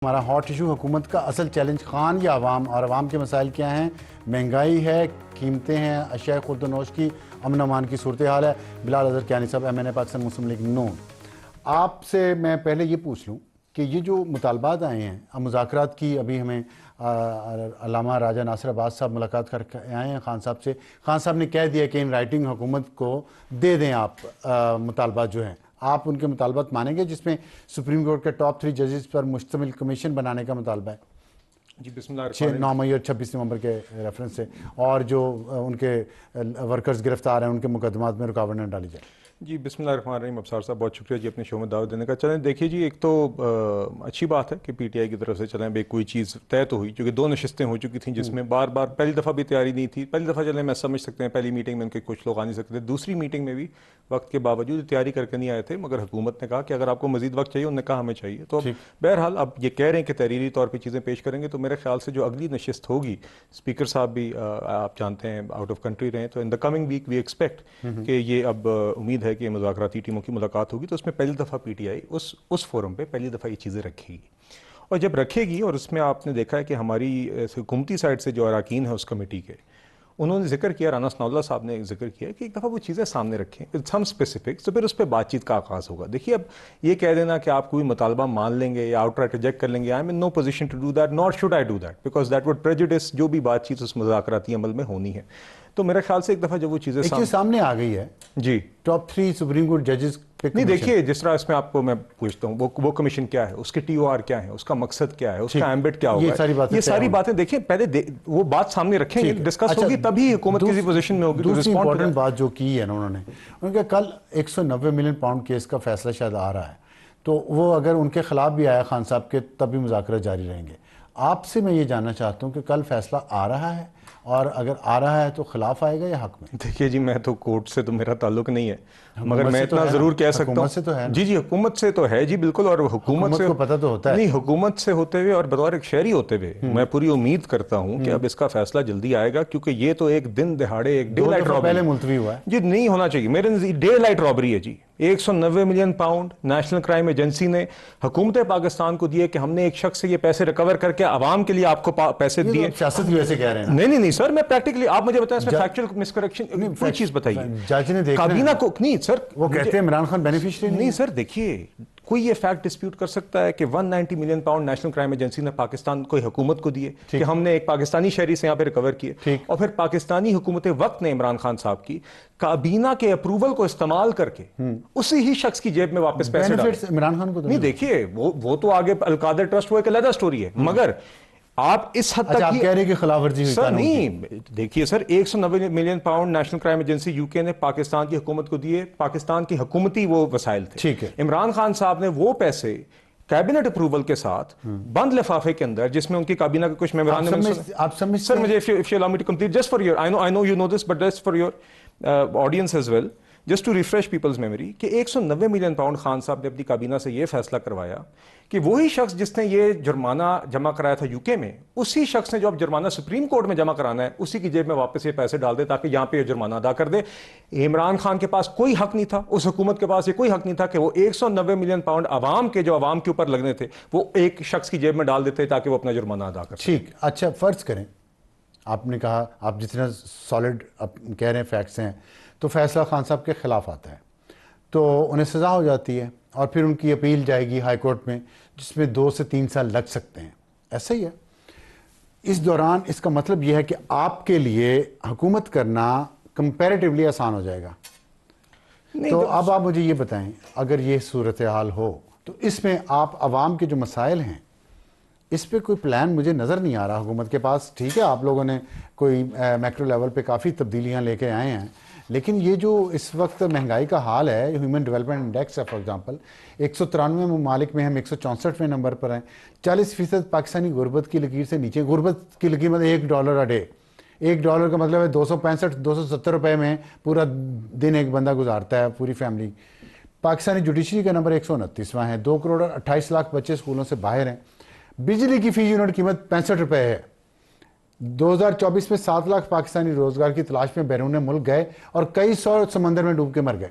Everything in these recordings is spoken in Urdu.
ہمارا ہاٹ ایشو حکومت کا اصل چیلنج خان یا عوام اور عوام کے مسائل کیا ہیں؟ مہنگائی ہے، قیمتیں ہیں، اشیاء خورد و نوش کی امن امان کی صورتحال ہے۔ بلال اظہر کیانی صاحب، ایم این اے پاکستان مسلم لیگ نون۔ آپ سے میں پہلے یہ پوچھ لوں کہ یہ جو مطالبات آئے ہیں مذاکرات کی، ابھی ہمیں علامہ راجہ ناصر عباس صاحب ملاقات کر کے آئے ہیں خان صاحب سے۔ خان صاحب نے کہہ دیا کہ ان رائٹنگ حکومت کو دے دیں آپ مطالبات جو ہیں، آپ ان کے مطالبات مانیں گے جس میں سپریم کورٹ کے ٹاپ 3 ججز پر مشتمل کمیشن بنانے کا مطالبہ ہے؟ جی بسم اللہ الرحمن الرحیم۔ 9 مئی اور 26 نومبر کے ریفرنس سے، اور جو ان کے ورکرز گرفتار ہیں ان کے مقدمات میں رکاوٹ نہ ڈالی جائے۔ جی بسم اللہ الرحمن الرحیم۔ ابصار صاحب بہت شکریہ جی اپنے شو میں دعوت دینے کا۔ چلیں دیکھیے جی، ایک تو اچھی بات ہے کہ پی ٹی آئی کی طرف سے چلیں بھائی کوئی چیز طے تو ہوئی، کیونکہ 2 نشستیں ہو چکی تھیں جس میں بار بار پہلی دفعہ بھی تیاری نہیں تھی۔ پہلی دفعہ چلیں میں سمجھ سکتے ہیں، پہلی میٹنگ میں ان کے کچھ لوگ آ نہیں سکتے، دوسری میٹنگ میں بھی وقت کے باوجود تیاری کر کے نہیں آئے تھے، مگر حکومت نے کہا کہ اگر آپ کو مزید وقت چاہیے، انہوں نے کہا ہمیں چاہیے، تو بہرحال اب یہ کہہ رہے ہیں کہ تحریری طور پہ چیزیں پیش کریں گے، تو میرے خیال سے جو اگلی نشست ہوگی، اسپیکر صاحب بھی آپ جانتے ہیں آؤٹ آف کنٹری رہے ہیں، تو in the coming week we expect کہ یہ اب امید ہے کہ مذاکراتی ٹیموں کی ملاقات ہوگی، تو اس میں پہلی دفعہ P T I us forum پہ پہلی دفعہ یہ چیزیں رکھے گی، اور جب رکھے گی، اور اس میں آپ نے دیکھا ہے کہ ہماری حکومتی سائڈ سے جو اراکین ہیں اس کمیٹی کے، انہوں نے ذکر کیا، رانا ثناء اللہ صاحب نے ذکر کیا کہ ایک دفعہ وہ چیزیں سامنے رکھیں سم اسپیسیفکس، تو پھر اس پہ بات چیت کا آغاز ہوگا۔ دیکھیے اب یہ کہہ دینا کہ آپ کوئی مطالبہ مان لیں گے یا آؤٹ رائٹ ریجیکٹ کر لیں گے، I am in no position to do that, not should I do that, because that would prejudice جو بھی بات چیت اس مذاکراتی عمل میں ہونی ہے۔ تو میرے خیال سے ایک دفعہ جب وہ چیزیں سامنے آ گئی ہے جی ٹاپ 3 سپریم کورٹ ججز پہ، نہیں دیکھیے جس طرح اس میں آپ کو میں پوچھتا ہوں وہ کمیشن کیا ہے، اس کے ٹی او آر کیا ہے، اس کا مقصد کیا ہے، اس کا ایمبٹ کیا ہوگا، یہ ساری باتیں دیکھیں پہلے وہ بات سامنے رکھیں گے، ڈسکس ہوگی، تبھی حکومت کسی پوزیشن میں ہوگی۔ دوسری امپورٹنٹ بات جو کی ہے انہوں نے کہ کل 190 ملین پاؤنڈ کیس کا فیصلہ شاید آ رہا ہے، تو وہ اگر ان کے خلاف بھی آیا خان صاحب کے، تب بھی مذاکرات جاری رہیں گے۔ آپ سے میں یہ جاننا چاہتا ہوں کہ کل فیصلہ آ رہا ہے، اور اگر آ رہا ہے تو خلاف آئے گا یا حق میں؟ دیکھیے جی، میں تو کورٹ سے تو میرا تعلق نہیں ہے، مگر میں اتنا ضرور کہہ سکتا ہوں، حکومت سے تو ہے۔ جی حکومت سے تو ہے جی بالکل، اور حکومت سے کو پتہ تو ہوتا ہے، نہیں حکومت سے ہوتے ہوئے اور بطور ایک شہری ہوتے ہوئے میں پوری امید کرتا ہوں کہ اب اس کا فیصلہ جلدی آئے گا، کیونکہ یہ تو ایک دن دہاڑے ایک ڈے لائٹ رابری پہلے ملتوی ہوا ہے جی، نہیں ہونا چاہیے میرے نزدیک، ڈے لائٹ رابری ہے جی۔ 190 million pound national crime agency نے حکومت پاکستان کو دیے کہ ہم نے ایک شخص سے یہ پیسے ریکور کر کے عوام کے لیے آپ کو پیسے دیے۔ سیاست بھی ویسے کہہ رہے ہیں۔ نہیں سر، میں پریکٹیکلی آپ مجھے بتائیں اس میں فیکچوئل مس کریکشن کوئی چیز بتائیے۔ جج نے دیکھنا کابینہ کو نہیں سر، وہ کہتے ہیں عمران خان بینیفیشری نہیں سر، دیکھیے کوئی یہ فیکٹ ڈسپیوٹ کر سکتا ہے کہ 190 million pound national crime agency نے پاکستان کو حکومت کو دیے کہ ہم نے ایک پاکستانی شہری سے یہاں پہ ریکور کیے، اور پھر پاکستانی حکومت وقت نے عمران خان صاحب کی کابینہ کے اپروول کو استعمال کر کے اسی ہی شخص کی جیب میں واپس پیسے ڈالے عمران خان کو؟ نہیں دیکھیے وہ تو آگے القادر ٹرسٹ وہ ایک علیحدہ سٹوری ہے، مگر آپ اس حد تک آپ کہہ رہے ہیں کہ خلاف ورزی ہوئی؟ سر نہیں، دیکھیے سر 190 million pound national crime agency you کے نے پاکستان کی حکومت کو دیے، پاکستان کی حکومتی وہ وسائل تھے۔ ٹھیک ہے، عمران خان صاحب نے وہ پیسے کیبنٹ اپروول کے ساتھ بند لفافے کے اندر، جس میں ان کی کابینہ کے کچھ ممبران نے، آپ سمجھ سر مجھے if you allow me to complete just for your I know you know this but just for your audience as well, just to refresh people's memory، کہ 190 ملین پاؤنڈ خان صاحب نے اپنی کابینہ سے یہ فیصلہ کروایا کہ وہی شخص جس نے یہ جرمانہ جمع کرایا تھا یو کے میں، اسی شخص نے جو اب جرمانہ سپریم کورٹ میں جمع کرانا ہے، اسی کی جیب میں واپس یہ پیسے ڈال دے تاکہ یہاں پہ یہ جرمانہ ادا کر دے۔ عمران خان کے پاس کوئی حق نہیں تھا، اس حکومت کے پاس یہ کوئی حق نہیں تھا کہ وہ 190 ملین پاؤنڈ عوام کے جو عوام کے اوپر لگنے تھے وہ ایک شخص کی جیب میں ڈال دیتے تاکہ وہ اپنا جرمانہ ادا کر سکے۔ ٹھیک، اچھا فرض کریں، آپ نے کہا آپ جتنا سالڈ کہہ رہے ہیں فیکٹس ہیں، تو فیصلہ خان صاحب کے خلاف آتا ہے تو انہیں سزا ہو جاتی ہے، اور پھر ان کی اپیل جائے گی ہائی کورٹ میں، جس میں 2 سے 3 سال لگ سکتے ہیں، ایسا ہی ہے۔ اس دوران اس کا مطلب یہ ہے کہ آپ کے لیے حکومت کرنا کمپیریٹیولی آسان ہو جائے گا۔ تو اب آپ مجھے یہ بتائیں، اگر یہ صورتحال ہو تو اس میں آپ عوام کے جو مسائل ہیں اس پہ کوئی پلان مجھے نظر نہیں آ رہا حکومت کے پاس۔ ٹھیک ہے، آپ لوگوں نے کوئی میکرو لیول پہ کافی تبدیلیاں لے کے آئے ہیں، لیکن یہ جو اس وقت مہنگائی کا حال ہے، ہیومن ڈیولپمنٹ انڈیکس ہے فار ایگزامپل، 193 ممالک میں ہم 164ویں نمبر پر ہیں، 40% پاکستانی غربت کی لکیر سے نیچے۔ غربت کی لکیر مطلب $1 اے ڈے، $1 کا مطلب ہے 265-270 روپے میں پورا دن ایک بندہ گزارتا ہے، پوری فیملی۔ پاکستانی جوڈیشری کا نمبر 129واں ہے، 2,28,00,000 بچے اسکولوں سے باہر ہیں۔ بجلی کی فی یونٹ قیمت 65 روپے ہے۔ 2024 میں 7 لاکھ پاکستانی روزگار کی تلاش میں بیرون ملک گئے اور کئی سو سمندر میں ڈوب کے مر گئے۔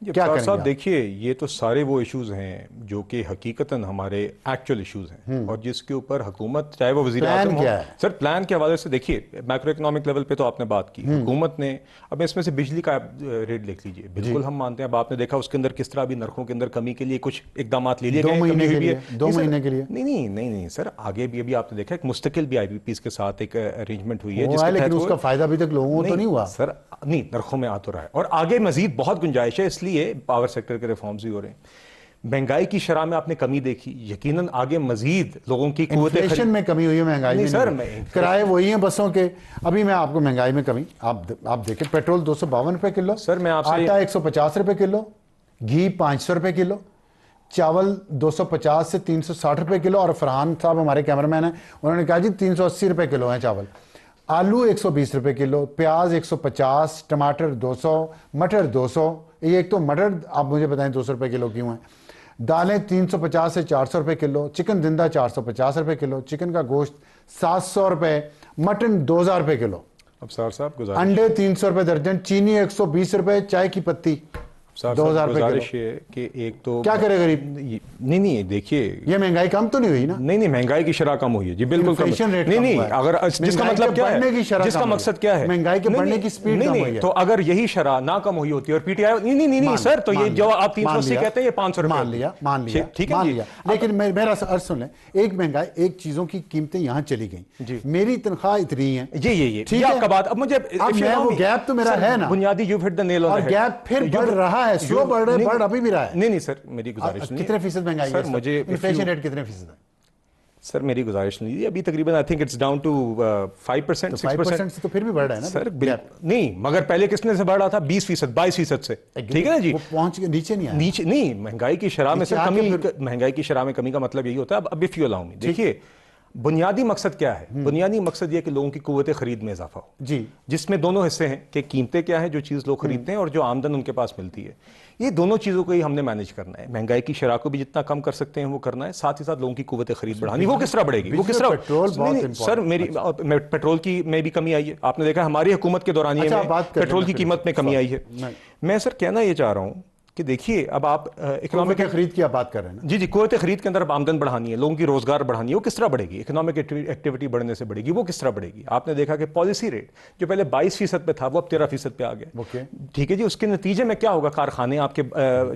کیا کریں صاحب گے؟ دیکھیے یہ تو سارے وہ ایشوز ہیں جو کہ حقیقتاً ہمارے ایکچوئل ایشوز ہیں اور جس کے اوپر حکومت چاہے وہ وزیر اعظم ہو. سر پلان کے حوالے سے دیکھیے میکرو اکنامک لیول پہ تو آپ نے بات کی, حکومت نے اب اس میں سے بجلی کا ریٹ دیکھ لیجیے, بالکل ہم مانتے ہیں, اب آپ نے دیکھا اس کے اندر کس طرح بھی نرخوں کے اندر کمی کے لیے کچھ اقدامات لے لیے گئے, 2 مہینے کے لیے نہیں سر آگے بھی ابھی آپ نے دیکھا ایک مستقل بھی آئی پی پیز کے ساتھ ایک ارینجمنٹ ہوئی ہے جس کے تحت اس کا فائدہ ابھی تک لوگوں کو تو نہیں ہوا سر, نہیں نرخوں میں آ تو رہا ہے اور آگے مزید بہت گنجائش ہے, اس لیے پاور سیکٹر کے ریفارمز بھی ہو رہے ہیں. مہنگائی کی شرح میں آپ نے کمی دیکھی, یقیناً آگے مزید لوگوں کی قوت انفلیشن میں کمی ہوئی ہے, مہنگائی میں سر کرائے وہی ہیں بسوں کے. ابھی میں آپ کو مہنگائی میں کمی آپ دیکھیں, پیٹرول 252 روپے کلو, سر میں آپ سے آٹا 150 روپے کلو, گھی 500 روپے کلو, چاول 250 سے 360 روپے کلو, اور فرحان صاحب ہمارے کیمرہ مین ہیں انہوں نے کہا جی 380 روپے کلو ہیں چاول. آلو 120 روپے کلو, پیاز 150, ٹماٹر 200, مٹر 200. یہ ایک تو مٹر آپ مجھے بتائیں 200 روپے کلو کیوں ہیں. دالیں 350 سے 400 روپے کلو, چکن زندہ 450 روپے کلو, چکن کا گوشت 700 روپے, مٹن 2000 روپے کلو, ابصار صاحب گزارش, انڈے 300 روپے درجن, چینی 120 روپے, چائے کی پتی 2000 روپے گزارش ہے کہ ایک تو کیا کرے غریب. نہیں دیکھیے یہ مہنگائی کم تو نہیں ہوئی نا. نہیں مہنگائی کی شرح کم ہوئی ہے جی, بالکل کم. نہیں اگر جس کا مطلب کیا ہے, جس کا مقصد کیا ہے, مہنگائی کے بڑھنے کی سپیڈ کم ہوئی ہے. تو اگر یہی شرح نہ کم ہوئی ہوتی اور پی ٹی آئی نہیں سر, تو یہ جو آپ 380 کہتے ہیں یہ 500 روپے مان لیا ٹھیک ہے جی. لیکن میرا عرض سن لیں, ایک مہنگائی, ایک چیزوں کی قیمتیں یہاں چلی گئیں, میری تنخواہ اتنی ہے یہ ٹھیک ہے آپ کا بات. اب مجھے وہ گیپ تو میرا ہے نا بنیادی, you've hit the nail on the head. اور گیپ پھر بڑھ رہا ہے, سلو بڑھ رہا ہے, بڑھ ابھی بھی رہا ہے. نہیں سر میری گزارش نہیں, کتنے فیصد مہنگائی ہے سر مجھے انفلیشن ریٹ کتنے فیصد ہے سر, میری گزارش نہیں ہے ابھی تقریباً I think it's down to 5%, 6%. تو پھر بھی بڑھ رہا ہے نا سر نہیں, مگر پہلے کس نے سے بڑھ رہا تھا 20%, 22% سے, ٹھیک ہے نا جی, وہ پہنچ کے نیچے نہیں آیا. نیچے نہیں, مہنگائی کی شرح میں سر کمی, مہنگائی کی شرح میں کمی کا مطلب یہی ہوتا ہے. اب if you allow me, دیکھیے بنیادی مقصد کیا ہے, بنیادی مقصد یہ کہ لوگوں کی قوت خرید میں اضافہ ہو, جی, جس میں دونوں حصے ہیں کہ قیمتیں کیا ہے جو چیز لوگ خریدتے ہیں اور جو آمدن ان کے پاس ملتی ہے. یہ دونوں چیزوں کو ہی ہم نے مینیج کرنا ہے. مہنگائی کی شرح کو بھی جتنا کم کر سکتے ہیں وہ کرنا ہے, ساتھ ہی ساتھ لوگوں کی قوت خرید بڑھانی. وہ کس طرح بڑھے گی, وہ کس طرح سر, میری پیٹرول کی میں بھی کمی آئی ہے, آپ نے دیکھا ہماری حکومت کے دورانیے میں پیٹرول کی قیمت میں کمی آئی ہے. میں سر کہنا یہ چاہ رہا ہوں کہ دیکھیے اب آپ اکنامک خرید کی آپ بات کر رہے ہیں نا. جی قوت خرید کے اندر آمدن بڑھانی ہے, لوگوں کی روزگار بڑھانی ہے, وہ کس طرح بڑھے گی, اکنامک ایکٹیویٹی بڑھنے سے بڑھے گی, وہ کس طرح بڑھے گی. آپ نے دیکھا کہ پالیسی ریٹ جو پہلے 22% پہ تھا وہ اب 13% پہ آ گیا, ٹھیک ہے جی. اس کے نتیجے میں کیا ہوگا, کارخانے آپ کے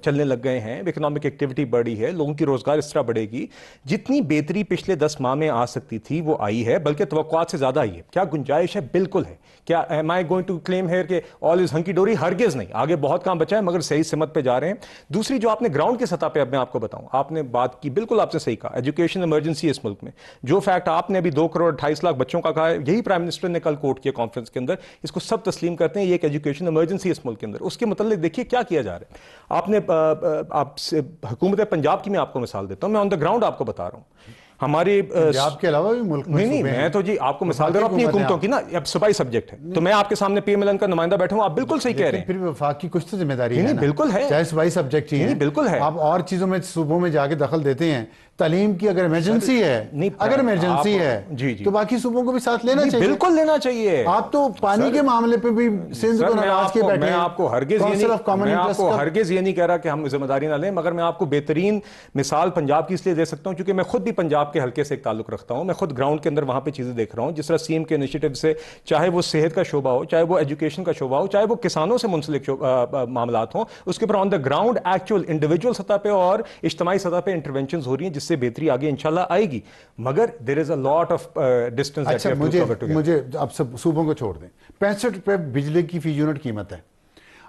چلنے لگ گئے ہیں, اکنامک ایکٹیویٹی بڑھی ہے, لوگوں کی روزگار اس طرح بڑھے گی. جتنی بہتری پچھلے 10 ماہ میں آ سکتی تھی وہ آئی ہے, بلکہ توقعات سے زیادہ آئی ہے. کیا گنجائش ہے, بالکل ہے. کیا am I going to claim here کہ آل از ہنکی ڈوری, ہرگز نہیں. آگے بہت کام بچا ہے مگر صحیح سمت پہ جا رہے ہیں. دوسری جو آپ نے گراؤنڈ کی سطح پہ, اب میں آپ کو بتاؤں, آپ نے بات کی, بالکل آپ نے صحیح کہا, ایجوکیشن ایمرجنسی اس ملک میں. جو فیکٹ آپ نے ابھی 2.28 کروڑ بچوں کا کہا ہے, یہی پرائم منسٹر نے کل کوٹ کیا کانفرنس کے اندر, اس کو سب تسلیم کرتے ہیں, یہ ایک ایجوکیشن ایمرجنسی اس ملک کے اندر. اس کے متعلق دیکھیے کیا کیا جا رہا ہے. آپ نے حکومت پنجاب کی میں آپ کو مثال دیتا ہوں, میں آن دا گراؤنڈ آپ کو بتا رہا ہوں. ہمارے پنجاب کے علاوہ بھی ملک میں نہیں میں تو جی آپ کو مثال دے رہا ہوں اپنی حکومتوں کی نا, اب صوبائی سبجیکٹ ہے تو میں آپ کے سامنے پی ایم ایل این کا نمائندہ بیٹھا ہوں, آپ بالکل صحیح کہہ رہے ہیں. پھر بھی وفاق کی کچھ تو ذمہ داری ہے, بالکل ہے, چاہے صوبائی سبجیکٹ ہی ہے, بالکل ہے. آپ اور چیزوں میں صوبوں میں جا کے دخل دیتے ہیں. تعلیم کی اگر ایمرجنسی ہے, اگر ایمرجنسی ہے تو باقی صوبوں کو بھی ساتھ لینا چاہیے, بالکل لینا چاہیے. آپ تو پانی کے معاملے پہ بھی سندھ کو ناراض کے بیٹھے ہیں. میں آپ کو ہرگز یہ نہیں کہہ رہا کہ ہم ذمہ داری نہ لیں, مگر میں آپ کو بہترین مثال پنجاب کی اس لیے دے سکتا ہوں کیونکہ میں خود بھی پنجاب کے حلقے سے ایک تعلق رکھتا ہوں. میں خود گراؤنڈ کے اندر وہاں پہ چیزیں دیکھ رہا ہوں, جس طرح سی ایم کے انیشیٹو سے, چاہے وہ صحت کا شعبہ ہو, چاہے وہ ایجوکیشن کا شعبہ ہو, چاہے وہ کسانوں سے منسلک معاملات ہوں, اس کے اوپر آن دا گراؤنڈ ایکچوئل انڈیویجول سطح پہ اور اجتماعی سطح پہ انٹرونشنز ہو رہی ہیں, جس سے بہتری آگے انشاءاللہ آئے گی. مگر there is a lot of distance that we have to cover together. مجھے اب سب صوبوں کو چھوڑ دیں. 65 روپے بجلی کی فی یونٹ قیمت ہے.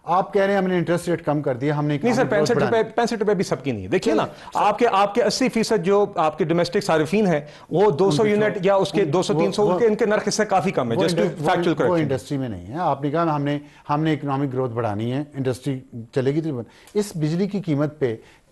آپ کہہ رہے ہیں ہم نے انٹرسٹ ریٹ کم کر دیا, ہم نے نہیں سر 65 روپے بھی سب کی نہیں ہے. دیکھیے نا, آپ کے 80% جو آپ کے ڈومیسٹک صارفین ہیں وہ 200 یونٹ یا اس کے 200-300 ان کے نرخ سے کافی کم ہے. جسٹ فیکچوئل کریکشن, وہ انڈسٹری میں نہیں ہے. آپ نے کہا ہم نے اکنامک گروتھ بڑھانی ہے, انڈسٹری چلے گی. تو اس بجلی کی قیمت پہ